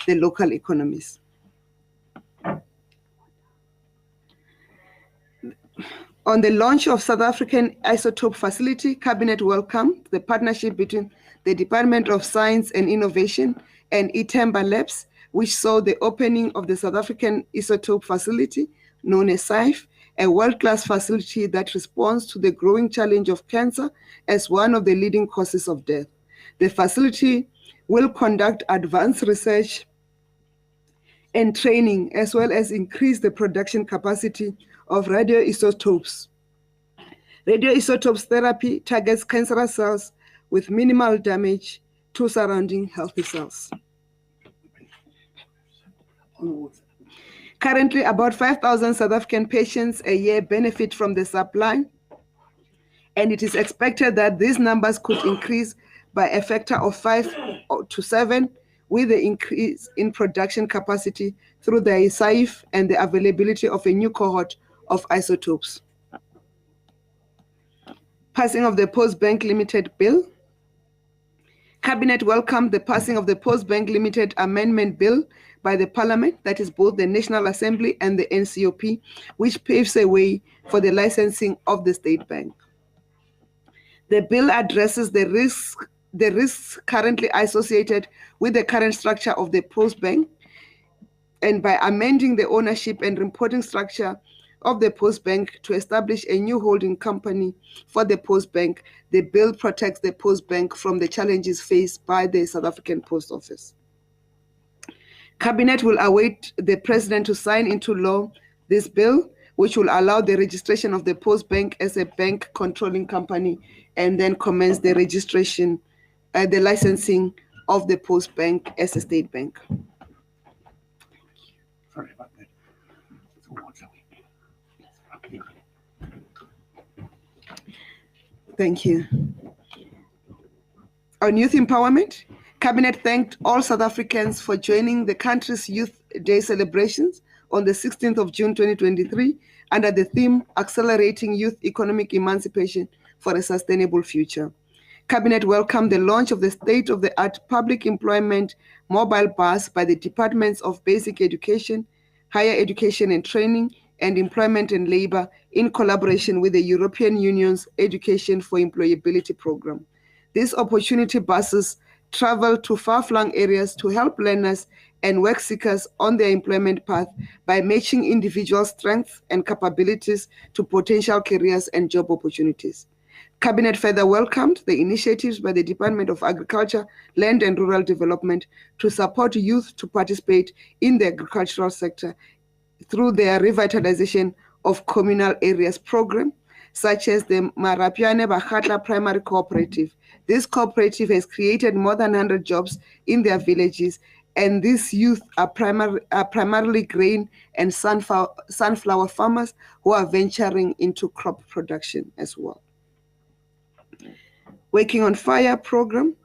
the local economies. On the launch of South African Isotope facility, Cabinet welcomed the partnership between the Department of Science and Innovation and Itemba Labs, which saw the opening of the South African Isotope facility, known as SAIF, a world-class facility that responds to the growing challenge of cancer as one of the leading causes of death. The facility will conduct advanced research and training, as well as increase the production capacity of radioisotopes. Radioisotopes therapy targets cancerous cells with minimal damage to surrounding healthy cells. Currently, about 5,000 South African patients a year benefit from the supply, and it is expected that these numbers could increase by a factor of 5 to 7 with the increase in production capacity through the SAIF and the availability of a new cohort of isotopes. Passing of the Postbank Limited Bill. Cabinet welcomed the passing of the Postbank Limited Amendment Bill by the Parliament, that is both the National Assembly and the NCOP, which paves a way for the licensing of the State Bank. The bill addresses the risks currently associated with the current structure of the Postbank, and by amending the ownership and reporting structure of the Postbank to establish a new holding company for the Postbank, the bill protects the Postbank from the challenges faced by the South African Post Office. Cabinet will await the President to sign into law this bill, which will allow the registration of the Postbank as a bank controlling company, and then commence the registration, the licensing of the Postbank as a state bank. Sorry about that. Thank you. On youth empowerment, Cabinet thanked all South Africans for joining the country's Youth Day celebrations on the 16th of June 2023 under the theme Accelerating Youth Economic Emancipation for a Sustainable Future. Cabinet welcomed the launch of the state-of-the-art public employment mobile bus by the Departments of Basic Education, Higher Education and Training, and Employment and Labor in collaboration with the European Union's Education for Employability program. These opportunity buses travel to far-flung areas to help learners and work seekers on their employment path by matching individual strengths and capabilities to potential careers and job opportunities. Cabinet further welcomed the initiatives by the Department of Agriculture, Land and Rural Development to support youth to participate in the agricultural sector through their revitalization of communal areas program, such as the Marapiane Bakhatla Primary Cooperative. This cooperative has created more than 100 jobs in their villages, and these youth are primarily grain and sunflower farmers who are venturing into crop production as well. Working on Fire program,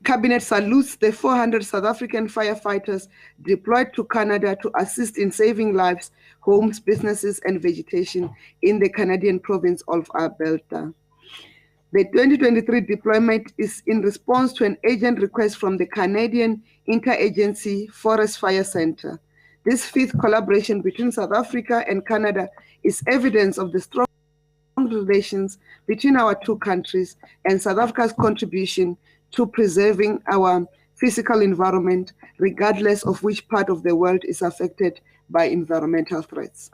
Cabinet salutes the 400 South African firefighters deployed to Canada to assist in saving lives, homes, businesses, and vegetation in the Canadian province of Alberta. The 2023 deployment is in response to an urgent request from the Canadian Interagency Forest Fire Center. This fifth collaboration between South Africa and Canada is evidence of the strong relations between our two countries and South Africa's contribution to preserving our physical environment, regardless of which part of the world is affected by environmental threats.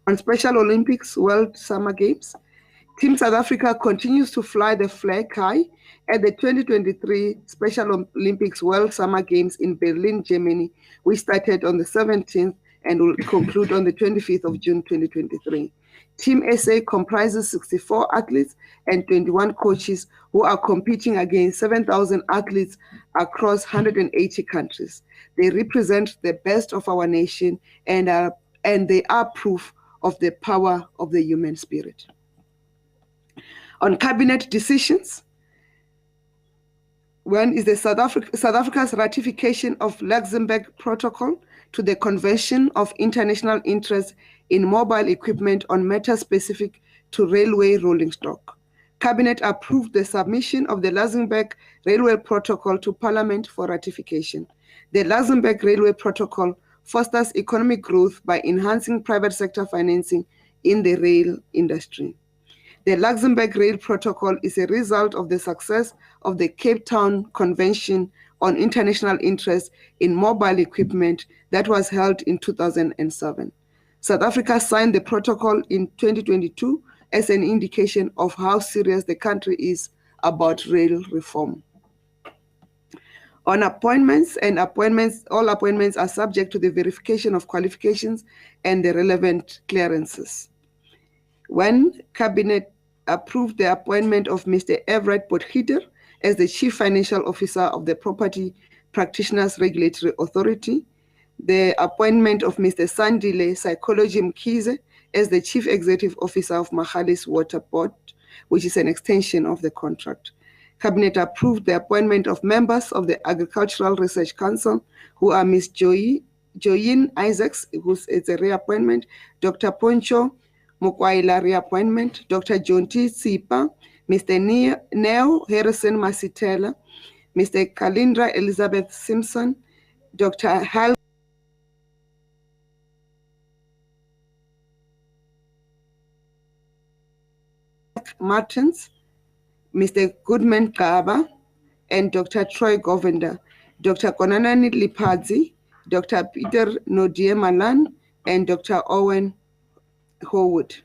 On Special Olympics World Summer Games, Team South Africa continues to fly the flag high at the 2023 Special Olympics World Summer Games in Berlin, Germany, which started on the 17th and will conclude on the 25th of June 2023. Team SA comprises 64 athletes and 21 coaches who are competing against 7,000 athletes across 180 countries. They represent the best of our nation and they are proof of the power of the human spirit. On cabinet decisions, one is the South Africa's ratification of Luxembourg Protocol to the Convention of International Interest in Mobile Equipment on matters specific to railway rolling stock. Cabinet approved the submission of the Luxembourg Railway Protocol to Parliament for ratification. The Luxembourg Railway Protocol fosters economic growth by enhancing private sector financing in the rail industry. The Luxembourg Rail Protocol is a result of the success of the Cape Town Convention on International Interest in Mobile Equipment that was held in 2007. South Africa signed the protocol in 2022 as an indication of how serious the country is about rail reform. On appointments, all appointments are subject to the verification of qualifications and the relevant clearances. When Cabinet approved the appointment of Mr. Everett Potgieter as the Chief Financial Officer of the Property Practitioners Regulatory Authority, the appointment of Mr. Sandile Psychology Mkhize as the Chief Executive Officer of Magalies Water Board, which is an extension of the contract. Cabinet approved the appointment of members of the Agricultural Research Council, who are Ms. Joyin Isaacs, it's a reappointment, Dr. Poncho Mokwaila reappointment, Dr. Jonty Tsipa, Mr. Neo Harrison Masitela, Mr. Kalindra Elizabeth Simpson, Dr. Hal Martins, Mr. Goodman Kaba, and Dr. Troy Govender, Dr. Konanani Lipadzi, Dr. Peter Nodie Malan, and Dr. Owen Horwood.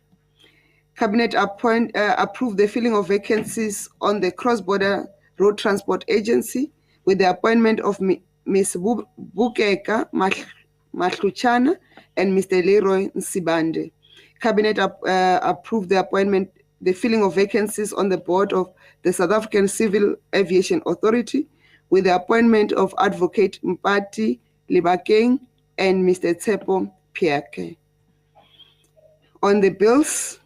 Cabinet approved the filling of vacancies on the Cross-Border Road Transport Agency with the appointment of Ms. Bukeka Mahluchana and Mr. Leroy Nsibande. Cabinet approved the filling of vacancies on the board of the South African Civil Aviation Authority with the appointment of Advocate Mpati Libakeng and Mr. Tsepo Piake. On the bills,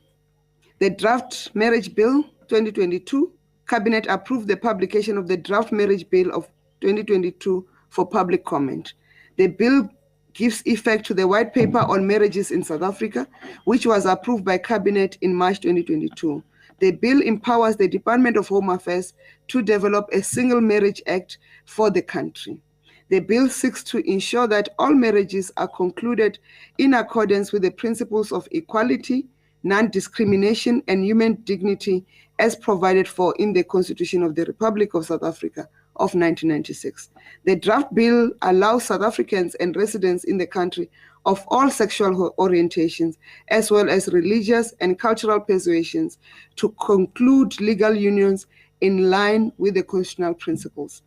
the Draft Marriage Bill 2022, Cabinet approved the publication of the Draft Marriage Bill of 2022 for public comment. The bill gives effect to the White Paper on Marriages in South Africa, which was approved by Cabinet in March 2022. The bill empowers the Department of Home Affairs to develop a Single Marriage Act for the country. The bill seeks to ensure that all marriages are concluded in accordance with the principles of equality, non-discrimination, and human dignity as provided for in the Constitution of the Republic of South Africa of 1996. The draft bill allows South Africans and residents in the country of all sexual orientations, as well as religious and cultural persuasions, to conclude legal unions in line with the constitutional principles.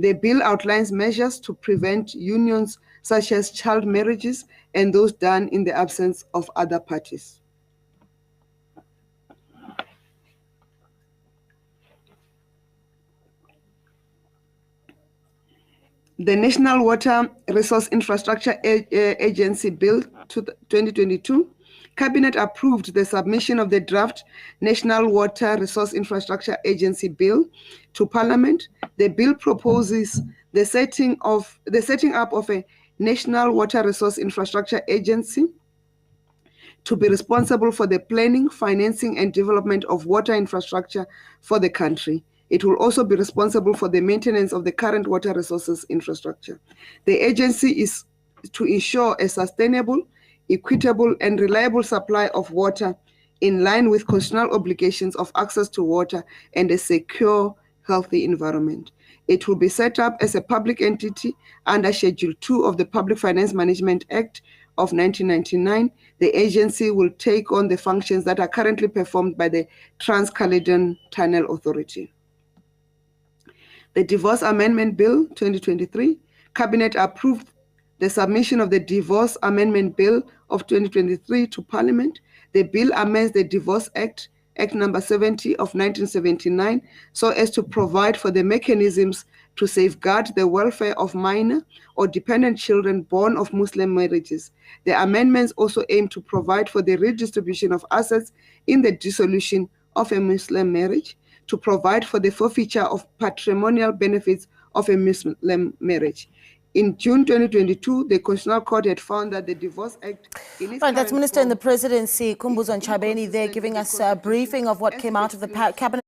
The bill outlines measures to prevent unions such as child marriages and those done in the absence of other parties. The National Water Resource Infrastructure Agency Bill 2022, Cabinet approved the submission of the draft National Water Resource Infrastructure Agency Bill to Parliament. The bill proposes the setting up of a National Water Resource Infrastructure Agency to be responsible for the planning, financing, and development of water infrastructure for the country. It will also be responsible for the maintenance of the current water resources infrastructure. The agency is to ensure a sustainable, equitable, and reliable supply of water in line with constitutional obligations of access to water and a secure, healthy environment. It will be set up as a public entity under Schedule 2 of the Public Finance Management Act of 1999. The agency will take on the functions that are currently performed by the Trans-Caledon Tunnel Authority. The Divorce Amendment Bill 2023, Cabinet approved the submission of the Divorce Amendment Bill of 2023 to Parliament. The bill amends the Divorce Act, Act number 70 of 1979, so as to provide for the mechanisms to safeguard the welfare of minor or dependent children born of Muslim marriages. The amendments also aim to provide for the redistribution of assets in the dissolution of a Muslim marriage, to provide for the forfeiture of patrimonial benefits of a Muslim marriage. In June 2022, the Constitutional Court had found that the Divorce Act... Right, that's Minister in the Presidency, Khumbudzo Ntshavheni, there giving us a briefing of what came out of the Cabinet.